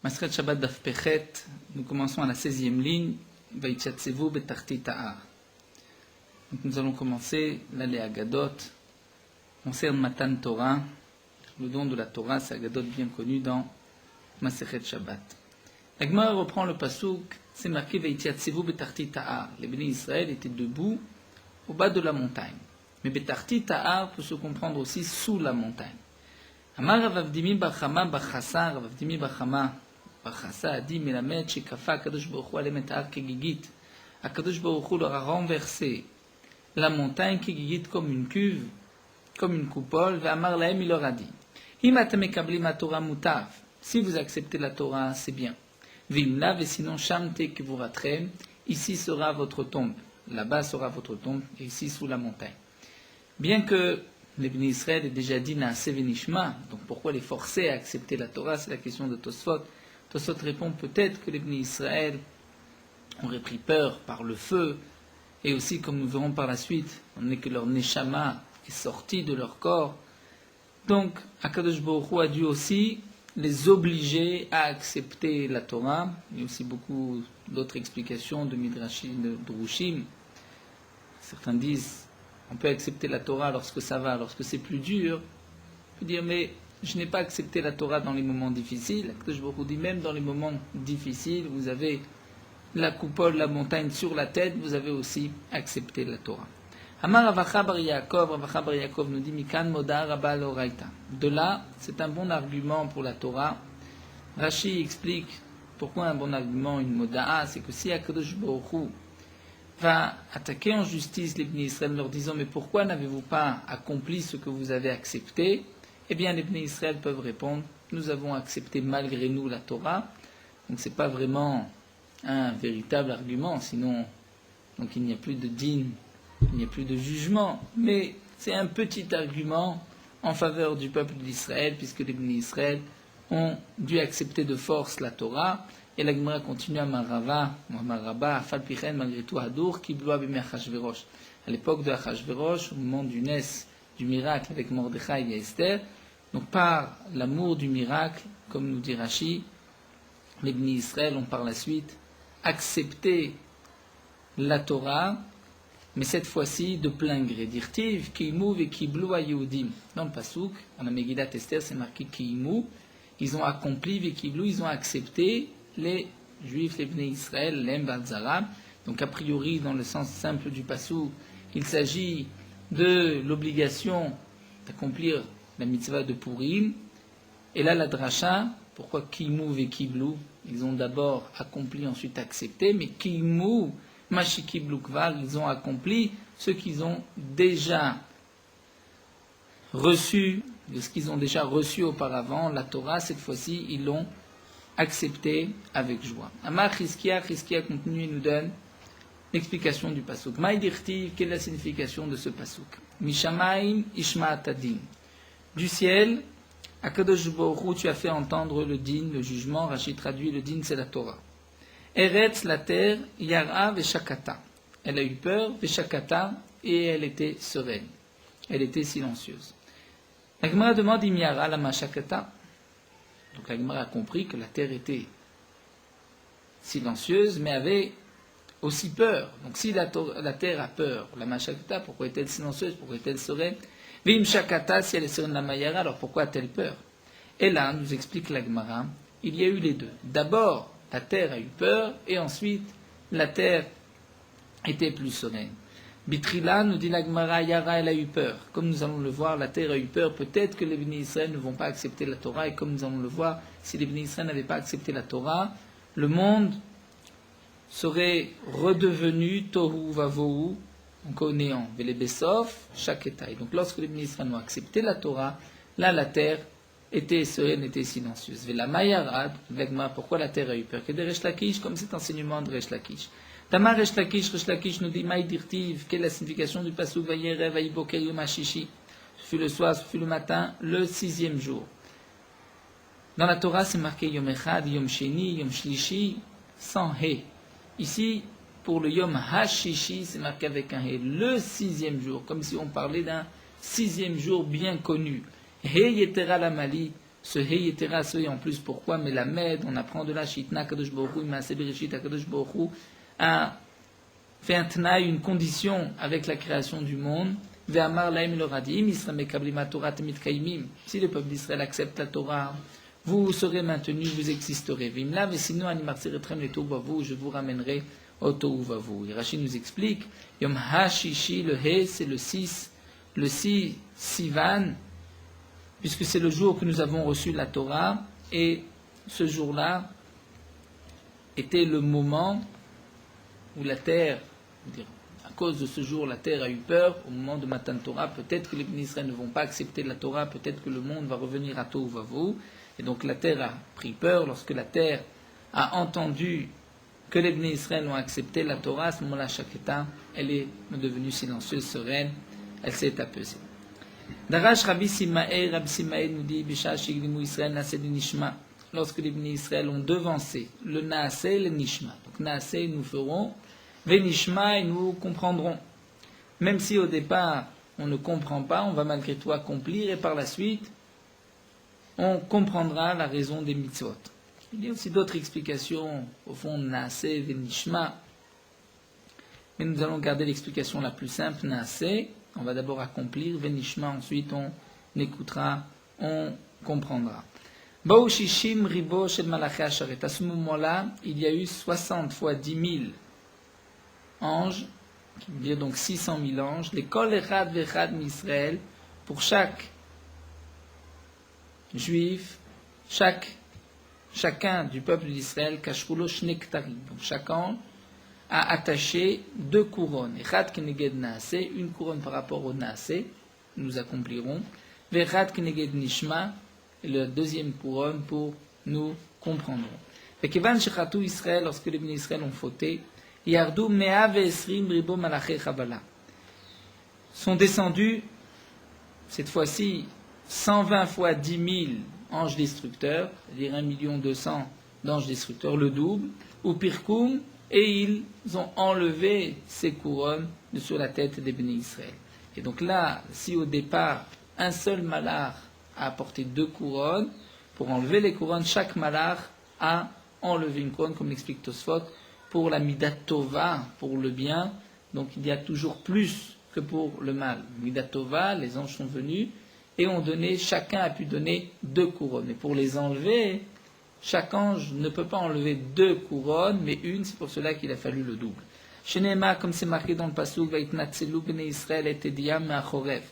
Masret Shabbat Daf Pechet, nous commençons à la 16e ligne, Vaïtchatsevu Betarti Ta'ar. Donc nous allons commencer l'Alé Agadot, concerne Matan Torah, le don de la Torah, c'est Agadot bien connu dans Masechet Shabbat. La Gemara reprend le pasouk, c'est marqué Vaïtchatsevu Betarti Ta'ar. Les bénis Israël étaient debout au bas de la montagne. Mais Betarti Ta'ar peut se comprendre aussi sous la montagne. Amar Ravavdimi Bachama Bachasa, Ravavdimi Bachama Bachasa a dit Melamed Shekafa Akadosh Baruch Hu Alem et Har Kegigit. Akadosh Baruch Hu leur a renversé la montagne Kegigit comme une cuve, comme une coupole. Amar Lahem, il leur a dit Himatem Mekabli Ma Torah Mutav. Si vous acceptez la Torah, c'est bien. Vimla ve sinon Shamte Kevuratrem. Ici sera votre tombe. Là-bas sera votre tombe, et ici sous la montagne. Bien que les bénis Israël aient déjà dit Naase Venishma, donc pourquoi les forcer à accepter la Torah, c'est la question de Tosfot. Tosfot répond peut-être que les bénis Israël auraient pris peur par le feu, et aussi, comme nous verrons par la suite, on est que leur Neshama est sorti de leur corps. Donc, Akadosh Baruch Hu a dû aussi les obliger à accepter la Torah. Il y a aussi beaucoup d'autres explications de Midrashim, de Drushim. Certains disent on peut accepter la Torah lorsque ça va, lorsque c'est plus dur. On peut dire mais je n'ai pas accepté la Torah dans les moments difficiles. Je vous dis même dans les moments difficiles, vous avez la coupole, la montagne sur la tête, vous avez aussi accepté la Torah. Amar Ravacha bar Yaakov nous dit Mikan Moda Rabba Loraita. De là, c'est un bon argument pour la Torah. Rashi explique pourquoi un bon argument, une Moda'a, c'est que si Akadosh Baruch Hu va attaquer en justice les bénis Israël en leur disant mais pourquoi n'avez-vous pas accompli ce que vous avez accepté? Eh bien les bénis Israël peuvent répondre nous avons accepté malgré nous la Torah. Donc c'est pas vraiment un véritable argument, sinon donc il n'y a plus de din, il n'y a plus de jugement, mais c'est un petit argument en faveur du peuple d'Israël puisque les bénis Israël ont dû accepter de force la Torah. Et la Gemara continue à Marava, Falpichen, malgré tout, Hadour, Kibloa Bimé Achashverosh. À l'époque de Achashverosh, au moment du miracle avec Mordechai et Esther, donc par l'amour du miracle, comme nous dit Rashi, les bénis Israël ont par la suite accepté la Torah, mais cette fois-ci de plein gré. Dirtiv, Kiimu ve Kibloa Yehudim. Dans le Pasuk, à la Megillat Esther, c'est marqué Kiimu. Ils ont accompli, ve Kiblu, ils ont accepté les Juifs, les Bnei Israël, les Mbazara. Donc a priori, dans le sens simple du passou, il s'agit de l'obligation d'accomplir la mitzvah de Purim. Et là, la dracha, pourquoi Kimu ve Kiblu? Ils ont d'abord accompli, ensuite accepté, mais Kimu, Mashikiblu Kval, ils ont accompli ce qu'ils ont déjà reçu, ce qu'ils ont déjà reçu auparavant, la Torah, cette fois-ci, ils l'ont accepté avec joie. Amar Chizkia continue et nous donne l'explication du pasuk. Maïdirtiv, quelle est la signification de ce pasuk? Mishamaim Ishma'atadin. Du ciel, Akadosh Baruch Hu, tu as fait entendre le din, le jugement. Rashi traduit le din, c'est la Torah. Eretz, la terre, Yara Veshakata. Elle a eu peur, Veshakata, et elle était sereine. Elle était silencieuse. La Gemara demande Imyara la Mashakata. Donc la Gemara a compris que la terre était silencieuse, mais avait aussi peur. Donc si la terre a peur, la Mashakata, pourquoi est-elle silencieuse? Pourquoi est-elle sereine? Vim Shakata, si elle est sereine la Mayara, alors pourquoi a-t-elle peur? Et là, nous explique la Gemara, il y a eu les deux. D'abord, la terre a eu peur, et ensuite, la terre était plus sereine. Bitrila, nous dit la Gemara, Yara, elle a eu peur. Comme nous allons le voir, la terre a eu peur. Peut-être que les bénis Israël ne vont pas accepter la Torah. Et comme nous allons le voir, si les bénis Israël n'avaient pas accepté la Torah, le monde serait redevenu Tohu Vavohu, donc au néant. Velebesov, chaque étail. Donc lorsque les bénis Israël ont accepté la Torah, là la terre était sereine, était silencieuse. Vela Mayarad, la Gemara, pourquoi la terre a eu peur? Que de Resh Lakish, comme cet enseignement de Resh Lakish. Tamar Resh Lakish nous dit Maïdirtiv, quelle est la signification du pasuk Vayere Vayiboker Yom HaShishi? Ce fut le soir, ce fut le matin, le 6e jour. Dans la Torah, c'est marqué Yom Echad, Yom Sheni, Yom Shlishi, sans He. Ici, pour le Yom HaShishi, c'est marqué avec un He, le 6e jour, comme si on parlait d'un 6e jour bien connu. He Yetera Lamali, Ce He Yetera, ce He en plus, pourquoi Melamed, on apprend de là, Shitna Kadosh Baruch Hu, Maaseh Bereshit, Kadosh Baruch Hu, a fait un tnaï, une condition avec la création du monde. Ve'amar laim, il leur a dit, Israël mekablim Torah temid kaimim. Si le peuple d'Israël accepte la Torah, vous serez maintenus, vous existerez. Vimla, mais sinon, animarseretrem le tohu vavu, je vous ramènerai au tohu vavu. Et Rashi nous explique, Yom HaShishi, le He, c'est le 6 Sivan, puisque c'est le jour que nous avons reçu la Torah, et ce jour-là était le moment où la terre, à cause de ce jour, la terre a eu peur, au moment de Matan Torah, peut-être que les bénis Israël ne vont pas accepter la Torah, peut-être que le monde va revenir à Tohu Vavu, et donc la terre a pris peur. Lorsque la terre a entendu que les bénis Israël ont accepté la Torah, à ce moment-là, Shaketa, elle est devenue silencieuse, sereine, elle s'est apaisée. Darash Rabbi Simae nous dit, Bisha Shigdimu Israël Naaseh Nishma, lorsque les bénis Israël ont devancé le Naaseh et le Nishma. Donc Naaseh, nous ferons, Venishma, et nous comprendrons. Même si au départ, on ne comprend pas, on va malgré tout accomplir, et par la suite, on comprendra la raison des mitzvot. Il y a aussi d'autres explications, au fond, Naaseh, Venishma, mais nous allons garder l'explication la plus simple, Naaseh. On va d'abord accomplir, Venishma, ensuite on écoutera, on comprendra. Baou Shishim Ribo Shel Malachi Asharet. À ce moment-là, il y a eu 60 fois 10 000 anges, qui veut dire donc 600 000 anges, les Kol Echad Vechad Misraël, pour chaque juif, chacun du peuple d'Israël, Kashrulo Shnektarim. Donc chaque ange a attaché 2 couronnes. Echad Keneged Naaseh, une couronne par rapport au Naaseh, nous accomplirons. Vechad Keneged Nishma, et la deuxième couronne pour nous comprendrons. Et Kevan Shechatou Israël, lorsque les bénis Israël ont fauté, Yardou Mea Ve'esrim Ribo Malaché Chabala, sont descendus, cette fois-ci, 120 fois 10 000 anges destructeurs, c'est-à-dire 1 200 000 d'anges destructeurs, le double, ou Pirkoum, et ils ont enlevé ces couronnes de sur la tête des bénis Israël. Et donc là, si au départ, un seul malach a apporté 2 couronnes, pour enlever les couronnes, chaque malach a enlevé une couronne, comme l'explique Tosfot, pour la midat tova, pour le bien. Donc il y a toujours plus que pour le mal. Midat tova, les anges sont venus et ont donné, chacun a pu donner 2 couronnes. Et pour les enlever, chaque ange ne peut pas enlever 2 couronnes, mais une, c'est pour cela qu'il a fallu le double. Shenema, comme c'est marqué dans le pasuk, Vaitnatselu bnei Israël et Ediam me'achorev.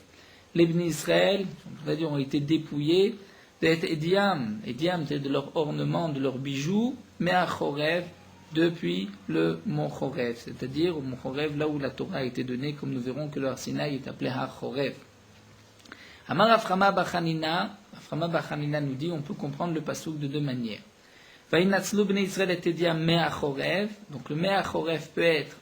Les bnei Israël, c'est-à-dire ont été dépouillés, Ediam, c'est de leur ornement, de leurs bijoux, me'achorev, depuis le mont Chorev, c'est-à-dire au mont Chorev, là où la Torah a été donnée, comme nous verrons que le Har Sinaï est appelé Har Chorev. Amar Aframa Bachanina nous dit, on peut comprendre le pasuk de 2 manières. Vaïnatzlu bnei Israël et Ediam me'achorev, donc le me'achorev peut être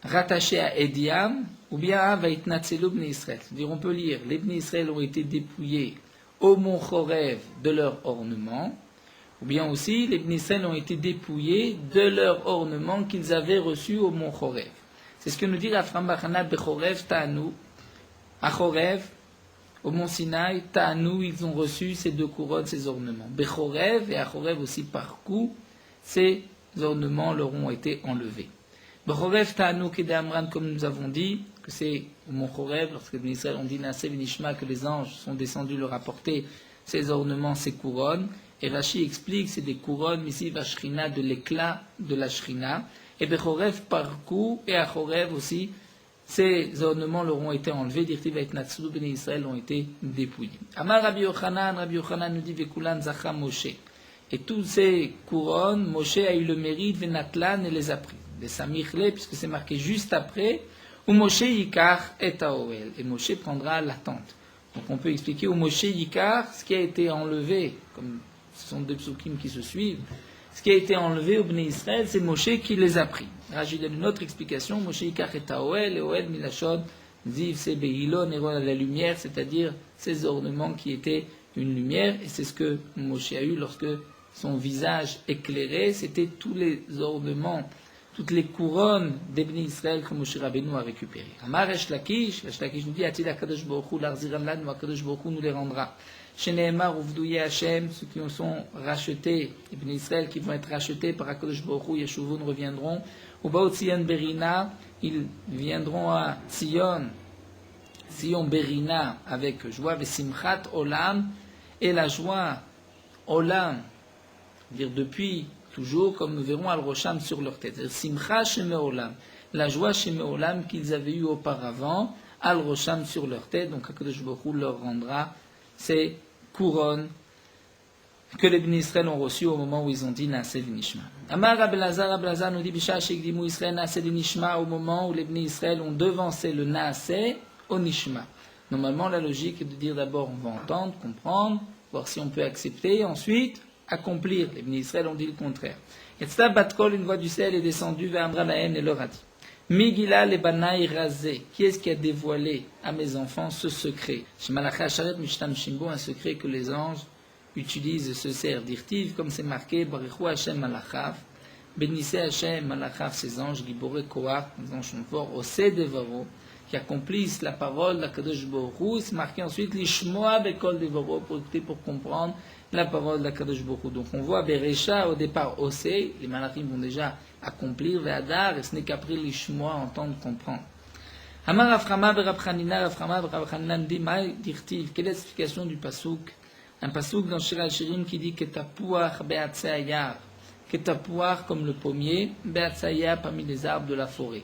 rattaché à Ediam, ou bien à Vaïtnatzelu bnei Israël. C'est-à-dire, on peut lire, les bnei Israël ont été dépouillés au mont Chorev de leur ornement, ou bien aussi, les bnei Israël ont été dépouillés de leur ornement qu'ils avaient reçu au mont Chorev. C'est ce que nous dit Afram Bachana Bechorev Ta'anu, à Chorev, au mont Sinaï, Ta'anu, ils ont reçu ces 2 couronnes, ces ornements. Bechorev et à Chorev aussi par coup, ces ornements leur ont été enlevés. Bechorev Ta'anu Kedamran, comme nous avons dit, que c'est au mont Chorev, lorsque les Israël ont dit Naaseh Venishma, que les anges sont descendus leur apporter ces ornements, ces couronnes. Et Rashi explique, c'est des couronnes, ici, Vashrina, de l'éclat de la Shrina. Et Bechorev par coup, et à Chorev aussi, ces ornements leur ont été enlevés, Dirtiv et Natslu, Bnei Israël ont été dépouillés. Amar Rabbi Yochanan nous dit Vekulan Zacha Moshe. Et toutes ces couronnes, Moshe a eu le mérite, Venatlan, et les a pris. Des Samichle, puisque c'est marqué juste après, où Moshe Yikar et Aoel. Et Moshe prendra la tente. Donc on peut expliquer où Moshe Yikar, ce qui a été enlevé, comme ce sont 2 psukim qui se suivent, ce qui a été enlevé au Bnei Israël, c'est Moshe qui les a pris. Rashi donne une autre explication, Moshe Yikar et Aoel, et Oel Milachon, Ziv c'est Beilon, et la lumière, c'est-à-dire ces ornements qui étaient une lumière, et c'est ce que Moshe a eu lorsque son visage éclairé, c'était tous les ornements, toutes les couronnes d'Ebni Israël que Moshe Rabbeinu a récupérées. Amar Esh Lakish nous dit, Atil HaKadosh Baruch Hu, l'Arziram Lanu, HaKadosh Baruch Hu nous les rendra. Chez Nehemar, Uvdouye Hashem, ceux qui sont rachetés, les Bnei Israël qui vont être rachetés par HaKadosh Baruch Hu, Yeshuvun reviendront. Ubaot Tzion Berina, ils viendront à Tzion, Tzion Berina, avec joie, Vesimchat Olam, et la joie Olam, dire depuis toujours, comme nous verrons al Rosham sur leur tête. Simcha Sheme Olam, la joie Sheme Olam qu'ils avaient eu auparavant, al Rosham sur leur tête. Donc HaKadosh Baruch Hu leur rendra ces couronnes que les Bnei Israël ont reçues au moment où ils ont dit Naaseh v'nishma. Amar Rabbi Elazar nous dit Bisha shekdimu Israël Naaseh v'nishma, au moment où les Bnei Israël ont devancé le Naaseh au Nishma. Normalement, la logique est de dire d'abord on va entendre, comprendre, voir si on peut accepter, ensuite accomplir. Les Bnei Israël ont dit le contraire. Yetzta Batkol, une voix du ciel est descendue vers Amra Lahem et leur a dit Migila le Banaï Razé, qui est-ce qui a dévoilé à mes enfants ce secret? Shemalacha Sharet Mishtam Shimbo, un secret que les anges utilisent et se servent. Dirtiv, comme c'est marqué, Barichou Hashem Malachav, bénissez Hashem Malachav, ses anges, Giboré Koach, les anges sont forts, Osé Devaro, qui accomplissent la parole d'Akadosh Baruch Hu. C'est marqué ensuite, Lishmoa Bekol Devaro, pour écouter, pour comprendre la parole d'Akadosh Baruch Hu. Donc on voit Beresha au départ Osé, les malachim vont déjà accomplir Ve'adar, et ce n'est qu'après l'Ishmoa entendre, comprendre. Amar Aframa Berabchanina, Aframa Berabchanina dit, Maï dirtiv, quelle est l'explication du pasouk? Un pasouk dans Shir al-Shirim qui dit Ketapouach Be'atzayar, Ketapouach comme le pommier, Be'atzayar parmi les arbres de la forêt.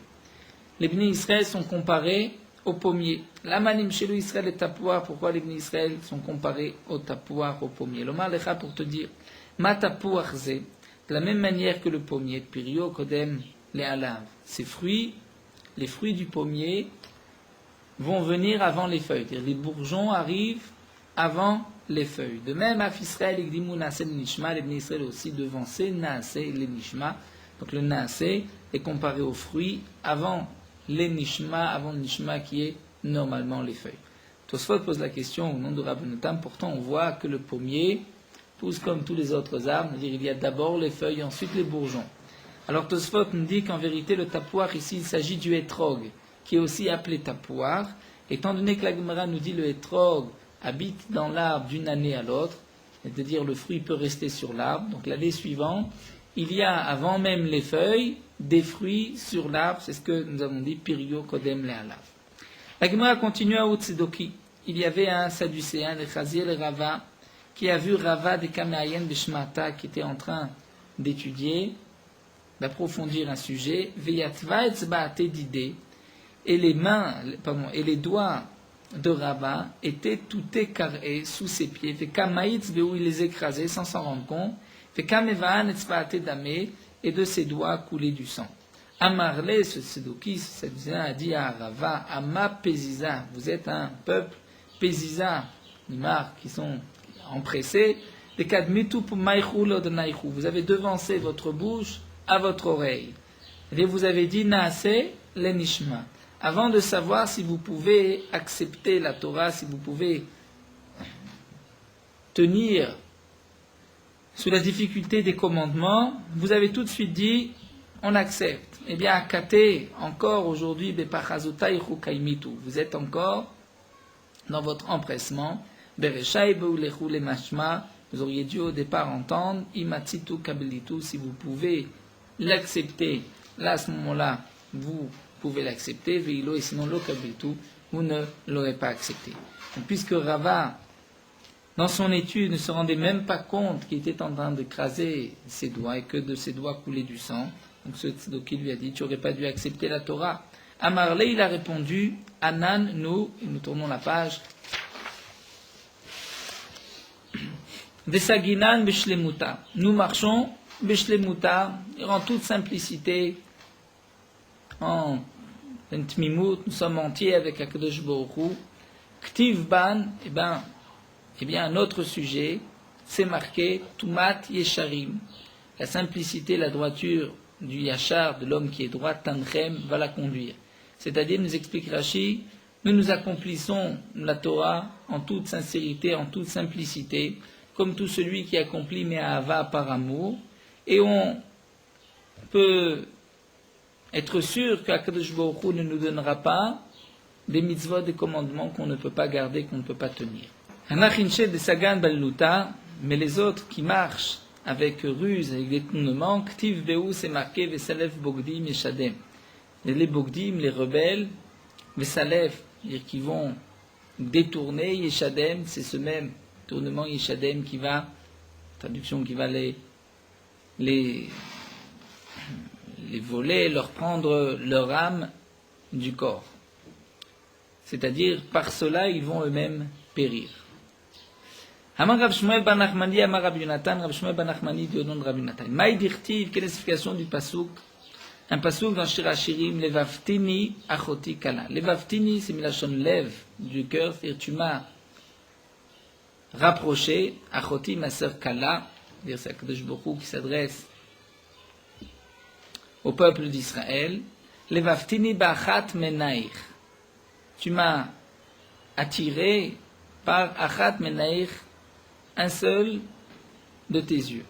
Les Bnei Israël sont comparés au pommier. La manim chez Israël et tapouar, pourquoi les Bnei Israël sont comparés au tapouar, au pommier? L'Omar Lecha pour te dire, Ma tapouar zé, de la même manière que le pommier, Pirio Kodem le Alav, ces fruits, les fruits du pommier vont venir avant les feuilles. C'est-à-dire les bourgeons arrivent avant les feuilles. De même, Af Israël et Gdimou Naaseh le Nishma, les Bnei Israël aussi devancé Naaseh le Nishma. Donc le Naaseh est comparé aux fruits avant les Nishma, avant le Nishma qui est normalement les feuilles. Tosfot pose la question au nom de Rabbi Notam, pourtant on voit que le pommier pousse comme tous les autres arbres, c'est-à-dire il y a d'abord les feuilles, ensuite les bourgeons. Alors Tosfot nous dit qu'en vérité le tapouar ici il s'agit du hétrog, qui est aussi appelé tapouar, étant donné que la Gemara nous dit le hétrog habite dans l'arbre d'une année à l'autre, c'est-à-dire le fruit peut rester sur l'arbre, donc l'année suivante, il y a avant même les feuilles, des fruits sur l'arbre, c'est ce que nous avons dit, Pirio Kodem le Alav. La Gemara continue à Utzidoki. Il y avait un Sadducéen, le Chaziel et Rava, qui a vu Rava de Kameayen de Shmata, qui était en train d'étudier, d'approfondir un sujet, Veyatva etzbaate d'idée, et les mains, et les doigts de Rava étaient tout écarrés sous ses pieds, Vekamaïtz où il les écrasait sans s'en rendre compte, Vekamevaan etzbaate damé, et de ses doigts coulait du sang. Amarle, ce Sédoki, ce Sadducéen, a dit à Rava, Ama Péziza, vous êtes un peuple Péziza, Nimar, qui sont empressés, vous avez devancé votre bouche à votre oreille. Et vous avez dit Naaseh le Nishma. Avant de savoir si vous pouvez accepter la Torah, si vous pouvez tenir sous la difficulté des commandements, vous avez tout de suite dit on accepte. Eh bien, Akate, encore aujourd'hui, vous êtes encore dans votre empressement. Vous auriez dû au départ entendre Imatsitu kabelitu, si vous pouvez l'accepter, là à ce moment-là, vous pouvez l'accepter, veilo, et sinon lo kabelitu, vous ne l'aurez pas accepté. Donc, puisque Rava, dans son étude, ne se rendait même pas compte qu'il était en train d'écraser ses doigts et que de ses doigts coulait du sang, donc ce Tzdoki lui a dit, tu n'aurais pas dû accepter la Torah. Amarle, il a répondu, Anan, nous, et nous tournons la page, Vesaginan beshlemuta. Nous marchons beshlemuta, en toute simplicité, en tmimut, nous sommes entiers avec Akadosh Baruch Hu. Ktiv ban, eh bien, un autre sujet, c'est marqué Tumat Yesharim. La simplicité, la droiture du Yachar, de l'homme qui est droit, Tanchem, va la conduire. C'est-à-dire, nous explique Rashi, nous accomplissons la Torah en toute sincérité, en toute simplicité, comme tout celui qui accomplit Me'ahava par amour, et on peut être sûr qu'Akadosh Baruch Hu ne nous donnera pas des mitzvot, des commandements qu'on ne peut pas garder, qu'on ne peut pas tenir. Hanachinche de Sagan Balluta, mais les autres qui marchent avec ruse, avec détournement, Ktiv Beou, c'est marqué Vesalef Bogdim et Shadem. Les Bogdim, les rebelles, Vesalef, c'est-à-dire qui vont détourner, Yeshadem, c'est ce même tournement Yeshadem qui va, traduction qui va les voler, leur prendre leur âme du corps. C'est-à-dire, par cela, ils vont eux-mêmes périr. Amar Rav Shmuel ben Nachmani, Amar Rav Yonatan, Rav Shmuel ben Nachmani dit au nom de Rav Yonatan. Maï dirtiv, quelle est l'explication du pasouk? Un pasouk dans Shir Hashirim, Levaftini achoti kala. Levaftini, c'est milachon lève du cœur, c'est-à-dire tu m'as rapproché, achoti, ma sœur kala, c'est-à-dire c'est Akadosh Baruch Hu qui s'adresse au peuple d'Israël. Levaftini ba'achat menaich. Tu m'as attiré par achat menaich, un seul de tes yeux.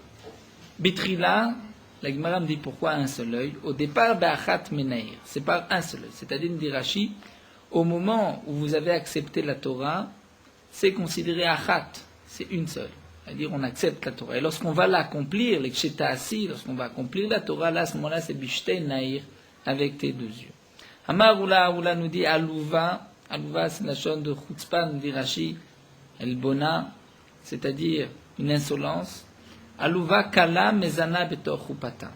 Bitrila, la Gemara me dit pourquoi un seul œil. Au départ, ba'achat menaich, c'est par un seul œil. C'est-à-dire, dit Rashi, au moment où vous avez accepté la Torah, c'est considéré achat, c'est une seule. C'est-à-dire, on accepte la Torah. Et lorsqu'on va l'accomplir, les kshetasi, lorsqu'on va accomplir la Torah, là, à ce moment-là, c'est bishte naïr, avec tes deux yeux. Amar Oula nous dit Alouva, Alouva c'est la chaîne de Chutzpah, nous dit Rashi, El Bona, c'est-à-dire une insolence. Alouva Kala Mezana Betor Chupata.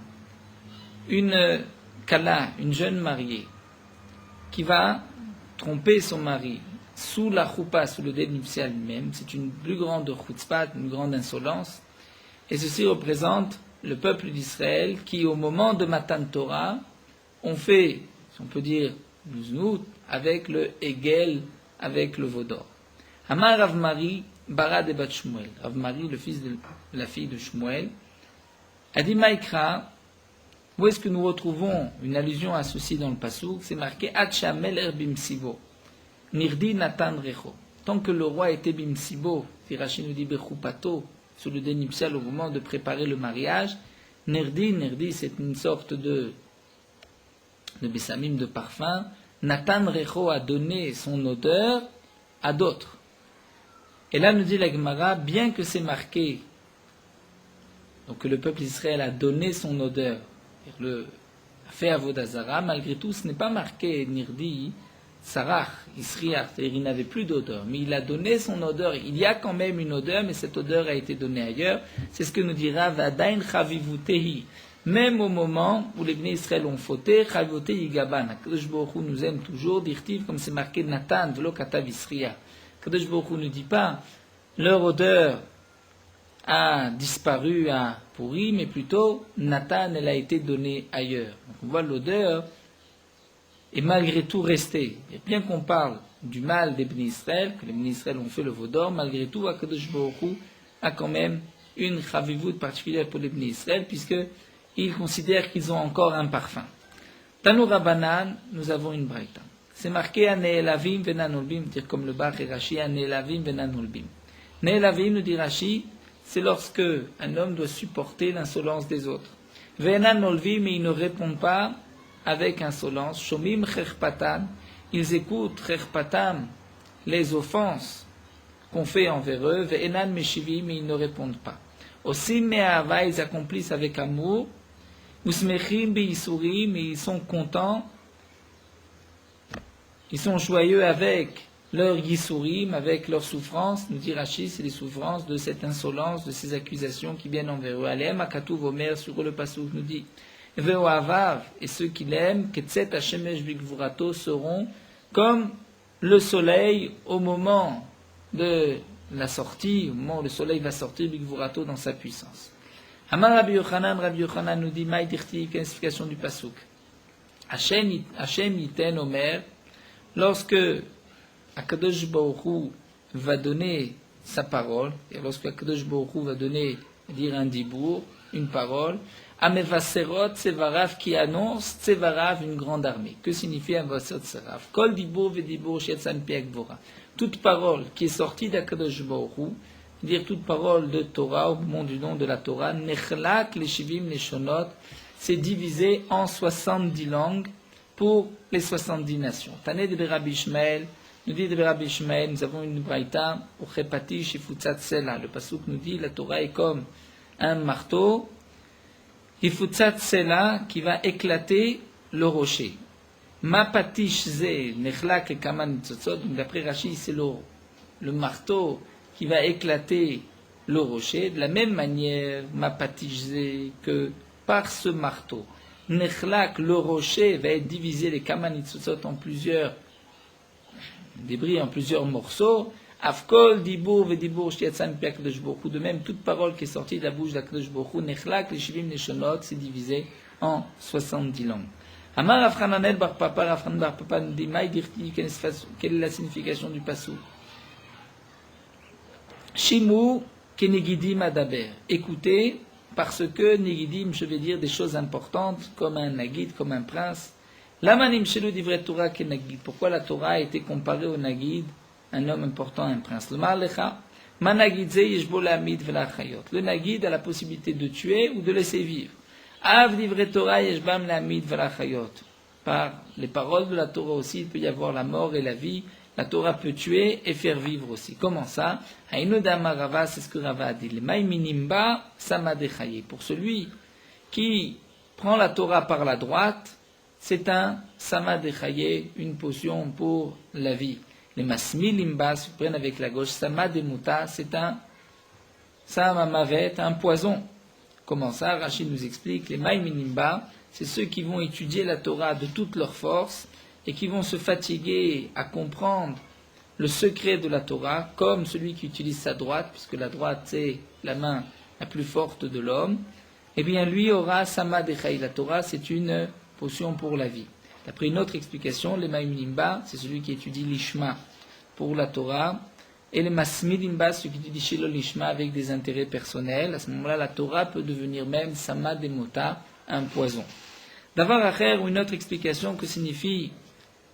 Une Kala, une jeune mariée, qui va tromper son mari sous la Chuppah, sous le dé nuptial lui-même, c'est une plus grande Chutzpah, une grande insolence. Et ceci représente le peuple d'Israël qui, au moment de Matan Torah, ont fait, si on peut dire, le znout, avec le Hegel, avec le Vaudor. Amar Rav Mari, Bara de Bat Shmuel. Rav Mari, le fils de la fille de Shmuel, a dit Maïkra, où est-ce que nous retrouvons une allusion à ceci dans le Passouk? C'est marqué Hachamel er bimsibo. Nirdi Natan Recho. Tant que le roi était bimsibo, Rashi nous dit Bechupato, sous le dénuptial au moment de préparer le mariage, Nirdi, c'est une sorte de bessamim, de parfum. Natan Recho a donné son odeur à d'autres. Et là nous dit la Gemara, bien que c'est marqué, donc que le peuple d'Israël a donné son odeur, a fait Avodazara, malgré tout ce n'est pas marqué Nirdi, Sarach, Isriach, c'est-à-dire il n'avait plus d'odeur, mais il a donné son odeur. Il y a quand même une odeur, mais cette odeur a été donnée ailleurs. C'est ce que nous dira Vadain Chavivutehi. Même au moment où les Bnei Israël ont fauté, Chavivutehi Yigaban. Kadosh Baruch Hu nous aime toujours, dirtiv, comme c'est marqué Natan, Velo Katav Isriach. Kadosh Baruch Hu ne dit pas leur odeur a disparu à Pourri, mais plutôt Natan, elle a été donnée ailleurs. Donc on voit l'odeur et malgré tout rester. Et bien qu'on parle du mal des Bnei Israël, que les Bnei Israël ont fait le Vaudor, malgré tout, Akadosh Baruch Hu a quand même une chavivut particulière pour les Bnei Israël, puisqu'ils considèrent qu'ils ont encore un parfum. Tanou Rabbanan, nous avons une braïta. C'est marqué à Ne'elavim venanolbim, dire comme le Bach et Rashi, à Ne'elavim venanolbim. Ne'elavim, nous dit Rashi, c'est lorsque un homme doit supporter l'insolence des autres. Venanolbim, mais ils ne répondent pas avec insolence. Shomim cherpatan, ils écoutent cherpatam, les offenses qu'on fait envers eux. Ve'enan meshivim, mais ils ne répondent pas. Aussi me'ahava, ils accomplissent avec amour. Usmechim be'isurim, mais ils sont contents. Ils sont joyeux avec leur yisurim, avec leur souffrance. Nous dit Rashi, c'est les souffrances de cette insolence, de ces accusations qui viennent envers eux. Alem akatuv omer, sur le passouk nous dit Ve'oavav, et ceux qui l'aiment, Ketzet Hashemesh Bigvurato, seront comme le soleil au moment de la sortie, au moment où le soleil va sortir Bigvurato dans sa puissance. Amar Rabbi Yochanan nous dit Maïdirti, quelle explication du passouk. Hashem Yiten Omer, lorsque Akadosh Baruch Hu va donner sa parole, et lorsque Akadosh Baruch Hu va dire un dibour, une parole, Amevaserot Tsevarav qui annonce Tsevarav une grande armée. Que signifie Amevaserot Tsevarav? Kol dibour vedibour shetzan pi Gvora. Toute parole qui est sortie d'Akadosh Baruch Hu, dire toute parole de Torah au moment du nom de la Torah, Nechlak leshivim leshonot, c'est divisé en 70 langues pour les 70 nations. Tané de Rabbi Ishmael, Nous dit de Rabbi Ishmael, nous avons une braïta, au Chepatish Ifutzat Sela. Le pasuk nous dit, la Torah est comme un marteau, Ifutzat Sela, qui va éclater le rocher. Ma patish ze, nechlak et kaman tzotzot, donc d'après Rashi, c'est le marteau qui va éclater le rocher. De la même manière, ma patish ze, que par ce marteau, nechlak, le rocher, va être divisé, les kaman tzotzot, en plusieurs débris, en plusieurs morceaux. Afkol, dibour, vedibour, shtiatzan, pi HaKadosh Baruch Hu. De même, toute parole qui est sortie de la bouche d'HaKadosh Baruch Hu, nechlak, les shivim neshonot, c'est divisé en 70 langues. Amar Afrananel bar papa, Afran bar papa nous dit, Maï dirti, quelle est la signification du passou? Shimu kenegidim adaber. Écoutez, parce que negidim, je vais dire des choses importantes, comme un nagid, comme un prince. Lamanim shelu divret Torah kenagid. Pourquoi la Torah a été comparée au nagid, un homme important, un prince? Le ma'alecha, managidze yeshbo la'amid v'la'achayot. Le nagid a la possibilité de tuer ou de laisser vivre. Av divret Torah yeshbam la'amid v'la'achayot. Par les paroles de la Torah aussi, il peut y avoir la mort et la vie. La Torah peut tuer et faire vivre aussi. Comment ça? Haïnodama Rava, c'est ce que Rava a dit. Le maïminimba samadechaye. Pour celui qui prend la Torah par la droite, c'est un samadechaye, une potion pour la vie. Les masmilimba, si vous prenez avec la gauche, samademuta, c'est un samamavet, un poison. Comment ça? Rachid nous explique. Les maïminimba, c'est ceux qui vont étudier la Torah de toute leur force et qui vont se fatiguer à comprendre le secret de la Torah, comme celui qui utilise sa droite, puisque la droite c'est la main la plus forte de l'homme, eh bien lui aura Samad Echaï. La Torah c'est une potion pour la vie. D'après une autre explication, les Maïminimba, c'est celui qui étudie l'Ishma pour la Torah, et les Masmidimba, celui qui étudie Shelo l'Ishma avec des intérêts personnels. À ce moment-là, la Torah peut devenir même Samad Emota, un poison. D'avoir acher, ou une autre explication que signifie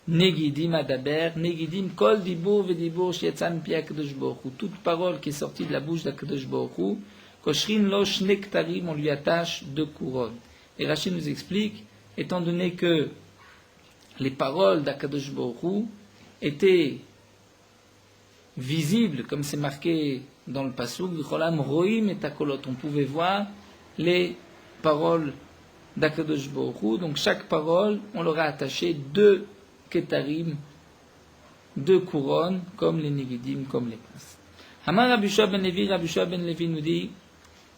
Negidim adaber, Negidim kol dibour vedibour shetzan pi HaKadosh Baruch Hu. Toute parole qui est sortie de la bouche d'HaKadosh Baruch Hu, koshrin lo shnektarim, on lui attache 2 couronnes. Et Rachid nous explique, étant donné que les paroles d'HaKadosh Baruch Hu étaient visibles, comme c'est marqué dans le pasuk, v'cholam roim et akolot, on pouvait voir les paroles d'HaKadosh Baruch Hu. Donc chaque parole, on leur a attaché 2 Ketarim, 2 couronnes, comme les Negidim, comme les princes. Hamar Rabbi Yoshua ben Levi nous dit,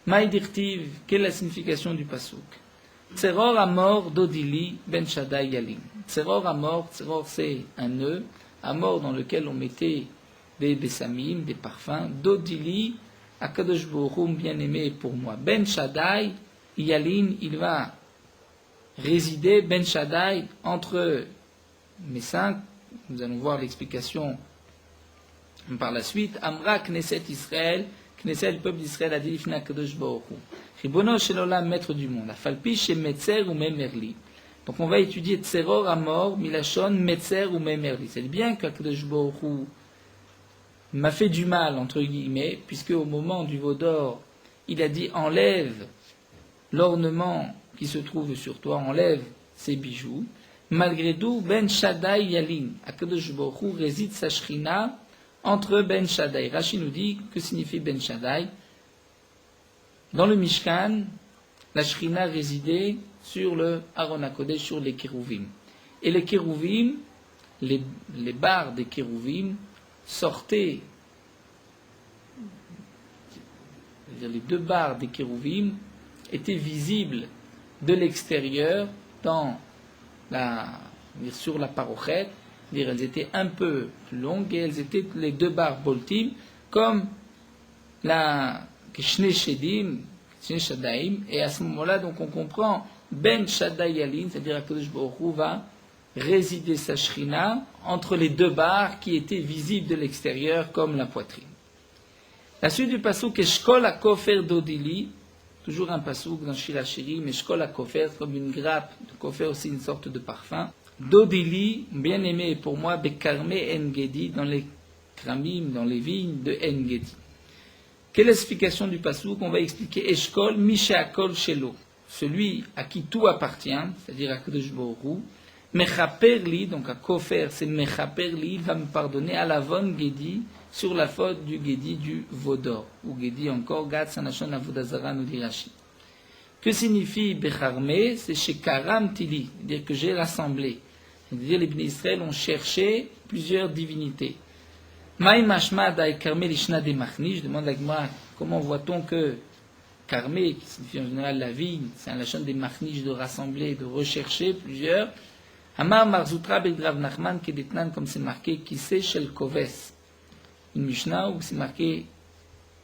Maï dirtiv, quelle est la signification du pasuk? Tzeror Amor Dodili ben Shaddai Yalim. Tzeror Amor, Tzeror c'est un nœud, Amor dans lequel on mettait des bessamim, des parfums. Dodili, HaKadosh Baruch Hu, bien aimé pour moi. Ben Shaddai Yalim, il va résider, Ben Shaddai, entre mes seins. Nous allons voir l'explication par la suite. Amra Knesset Israël, Knesset, le peuple d'Israël, a dit Lifna Kadosh Baruch Hu. Ribono Shelolam, maître du monde. Afalpi She Metzer ou Memerli. Donc on va étudier Tzeror Amor, Milachon, Metzer ou Memerli. C'est bien que Kadosh Baruch Hu m'a fait du mal, entre guillemets, puisque au moment du veau d'or, il a dit enlève l'ornement qui se trouve sur toi, enlève ses bijoux. Malgré tout, Ben Shaddai Yalin, HaKadosh Baruch Hu réside sa shrina entre Ben Shaddai. Rashi nous dit que signifie Ben Shaddai. Dans le Mishkan, la shrina résidait sur le Aaron HaKodesh, sur les kérouvim. Et les kérouvim, les barres des kérouvim sortaient, c'est-à-dire les 2 barres des kérouvim étaient visibles de l'extérieur sur la parochet, c'est-à-dire elles étaient un peu plus longues et elles étaient les 2 barres boltim, comme la Shne Shedim, Shne Shadaim, et à ce moment-là, donc on comprend Ben Shaddai Yalin, c'est-à-dire que Baruch Hu va résider sa shrina entre les 2 barres qui étaient visibles de l'extérieur comme la poitrine. La suite du pasuk est Shkol HaKofer Dodili, toujours un pasouk dans Shir HaShirim, mais Shkol HaKofer, comme une grappe de kofer, aussi une sorte de parfum. Dodili, bien aimé pour moi, Bekarme En-Gedi, dans les kramim, dans les vignes de En-Gedi. Quelle est l'explication du pasouk? On va expliquer Eshkol, Misha Akol Shelo, celui à qui tout appartient, c'est-à-dire à Kadosh Baruch Hu, Mechaperli, donc à kofer, c'est Mechaperli, il va me pardonner à l'avon Gedi, sur la faute du Gedi du Vaudor. Ou Gedi encore, Gad Sanachon Avodazara, nous dit Rashi. Que signifie Becharme? C'est chez Karam Tili, c'est-à-dire que j'ai rassemblé. C'est-à-dire les Bnei Israël ont cherché plusieurs divinités. Maï Mashma Dai Karme Lishna de Machni, je demande à Gma, comment voit-on que Karme, qui signifie en général la vigne, c'est un lachon des Machnish de rassembler, de rechercher plusieurs. Amar Marzutra Bedrav Nachman Kedetnan, comme c'est marqué, qui c'est Shel Koves. Une Mishnah où c'est marqué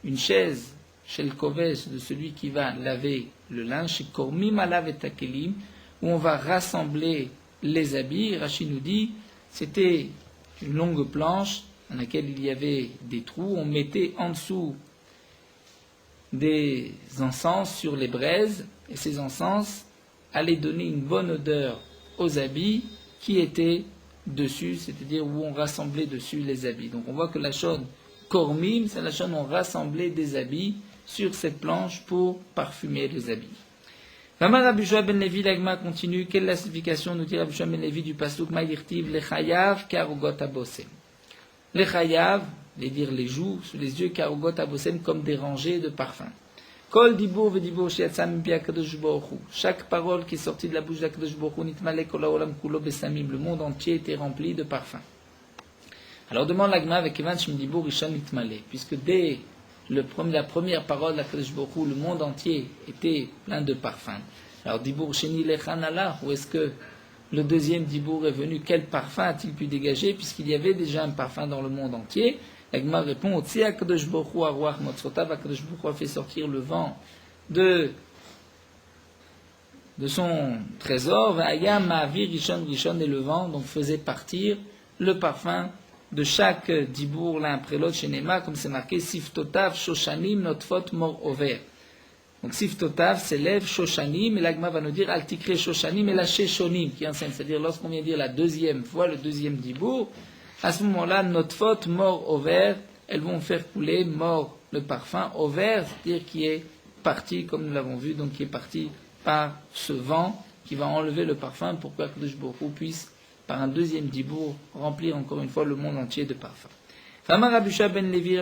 une chaise Shel Koves de celui qui va laver le linge, chez Kormim Alav et Takelim, où on va rassembler les habits. Rashi nous dit, c'était une longue planche dans laquelle il y avait des trous. On mettait en dessous des encens sur les braises, et ces encens allaient donner une bonne odeur aux habits qui étaient dessus, c'est-à-dire où on rassemblait dessus les habits. Donc on voit que la chaude Kormim, c'est la chaude où on rassemblait des habits sur cette planche pour parfumer les habits. Ramar Rabbi Yoshua ben Levi, l'Agma continue. Quelle est la signification, nous dit Rabbi Yoshua ben Levi du pasuk Maïdirtiv lechayav karugot abosem. Lechayav, dire les joues, sous les yeux, karugot abosem, comme des rangées de parfums. Kol dibur v'dibur sheyatzah mipi HaKadosh Baruch Hu. Chaque parole qui est sortie de la bouche d'HaKadosh Baruch Hu, nitmale kol haolam kulo besamim. Le monde entier était rempli de parfums. Alors demande l'Agma avec Evan Shemdibur Rishon nitmale, puisque dès la première parole d'HaKadosh Baruch Hu, le monde entier était plein de parfums. Alors dibur sheni lechanala, où est-ce que le deuxième dibur est venu? Quel parfum a-t-il pu dégager, puisqu'il y avait déjà un parfum dans le monde entier? L'Agma répond, Otsi HaKadosh Baruch Hu aruach motzotav, HaKadosh Baruch Hu a fait sortir le vent de son trésor, Va'aya ma'avir rishon rishon, et le vent donc faisait partir le parfum de chaque dibour l'un après l'autre chez Nema, comme c'est marqué, Siftotav shoshanim notfot mor over. Donc Siftotav s'élève shoshanim, et l'Agma va nous dire, Altikre shoshanim et la sheshonim, qui enseigne, c'est-à-dire lorsqu'on vient dire la deuxième fois, le deuxième dibour, à ce moment-là, notre faute, mort au vert, elles vont faire couler, mort, le parfum, au vert, c'est-à-dire qui est parti, comme nous l'avons vu, donc qui est parti par ce vent, qui va enlever le parfum, pour que HaKadosh Baruch Hu puisse, par un deuxième dibour, remplir encore une fois le monde entier de parfum. Rabbi Yoshua ben Levi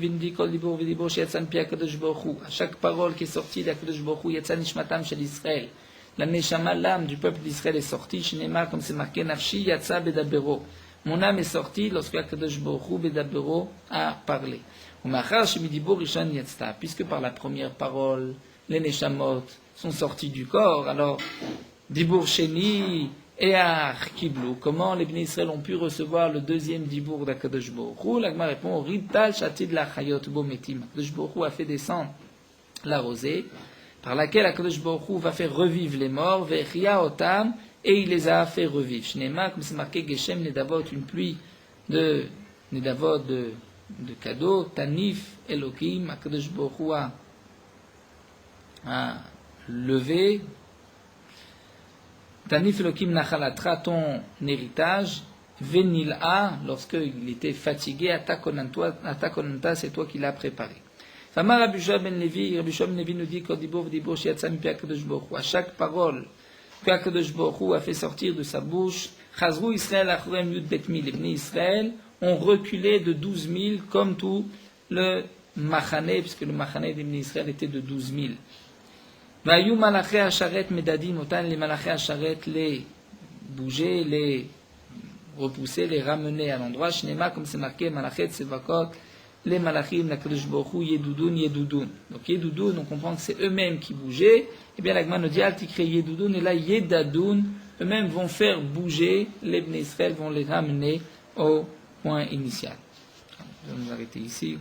nous dit, Kol dibur v'dibur sheyatzah mipi HaKadosh Baruch Hu. À chaque parole qui est sortie d'HaKadosh Baruch Hu, yatzah nishmatam shel Israël. La neshama, l'âme du peuple d'Israël est sortie, shenema, comme c'est marqué, nafshi yatzah bedabero. Mon âme est sortie lorsque HaKadosh Baruch Hu Bedabero a parlé. Puisque par la première parole, les Neshamot sont sortis du corps, alors Dibur Sheni et Kiblu, comment les Bnei Israël ont pu recevoir le deuxième Dibur d'HaKadosh Baruch Hu? L'Agma répond, Rital Shatid la Chayot Bo Metim. HaKadosh Baruch Hu a fait descendre la rosée, par laquelle HaKadosh Baruch Hu va faire revivre les morts, Vechia Otam, et il les a fait revivre. Shnema, comme c'est marqué, Geshem Nedavot, une pluie de Nedavot, de cadeaux, Tanif Elohim, HaKadosh Baruch Hu a levé, Tanif Elohim Nachalatra, ton héritage, Venil'a, lorsqu'il était fatigué, Atakonanta, c'est toi qui l'as préparé. Famar Rabbi Yoshua ben Levi nous dit, Kodibur v'dibur sheyatzah mipi HaKadosh Baruch Hu. À chaque parole qu'HaKadosh Baruch Hu a fait sortir de sa bouche, Chazru Israël Achorem Yud Bet Mil, les Bnei Israël ont reculé de 12 000 comme tout le Machané, puisque le Machané des Bnei Israël était de 12 000. Vayu Malaché Asharet Medadim, autant les Malaché Asharet les bouger, les repousser, les ramener à l'endroit. Shnema, comme c'est marqué, Malachet Sevakot, les Malachim, la Kadosh Baruch Hu, Yedoudoun, Yedoudoun. Donc Yedoudoun, on comprend que c'est eux-mêmes qui bougeaient. Eh bien, l'Agma nous dit, Altikre Yedoudoun, et là, Yedadoun, eux-mêmes vont faire bouger, les Bnei Israël vont les ramener au point initial. Je vais nous arrêter ici.